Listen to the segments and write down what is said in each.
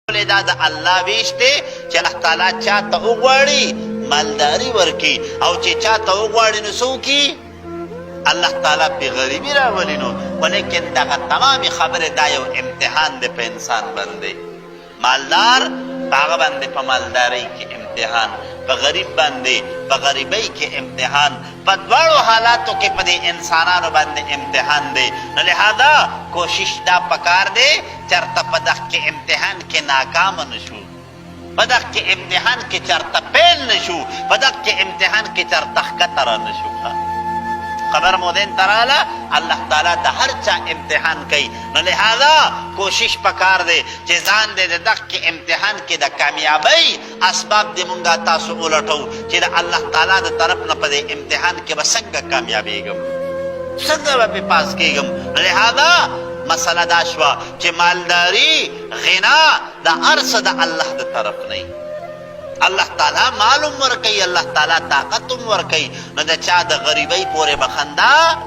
دا د الله ویش دی چې الله تعالی چاته وغواړي مالداري ورکي او چې چاته وغواړي نو څه وکړي الله تعالی په غریبي راولي نو ولیکن دغه تمامې خبرې دا یو امتحان دی په انسان باندې مالدار په هغه باندې په مالدارۍ کې امتحان په غریب باندې په غریبۍ کې امتحان په دواړو حالاتو کې په دې انسانانو باندې امتحان دی نو لهذا کوشش دا پکار دی چرته په دغه کې امتحان کې ناکام نشو په دغه کې امتحان کې چرته پیل نشو په دغه کې امتحان کې چرته ښکته نشو خبر مودین تراله الله تعالی د هر چا امتحان کوي نو لهذا کوشش پکار دی چې ځان دې د دغه امتحان کې د کامیابی اسباب دې مونږه تاسو ولټو چې د الله تعالی د طرف نه په دې امتحان کې به څنګه کامیابیږم څنګه به پاس کېږم لهذا مسله دا شوه چې مالداري غنا د هر څه د الله د طرف نه الله تعالی معلوم ورکی الله تعالی طاقتم ورکی نو د چا د غریبۍ پورې بخندا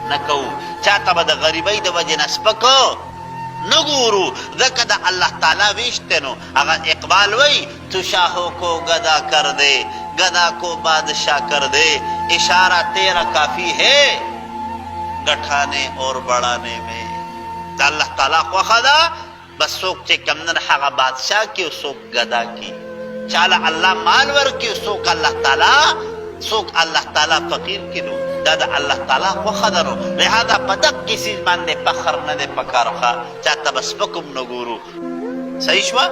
نکو چاته به د غریبۍ د وجې نه سپکو نه ګورو ځکه د الله تعالی ویشته نو هغه اقبال وی تو شاہوں کو گدا کر دے گدا کو بادشاہ کر دے اشارہ تیرا کافی ہے گٹھانے اور بڑھانے میں د الله تعالی خوښه ده بس څوک چې کمنن هغه بادشاہ کی او څوک گدا کی چاله الله مال ورکی څوک الله تعالی فقیر کینو دا د الله تعالی خوښه ده نو لهذا په دغه څیز باندې فخر نه دی پکار ښه چاته به سپک هم نه ګورو صحیح شوه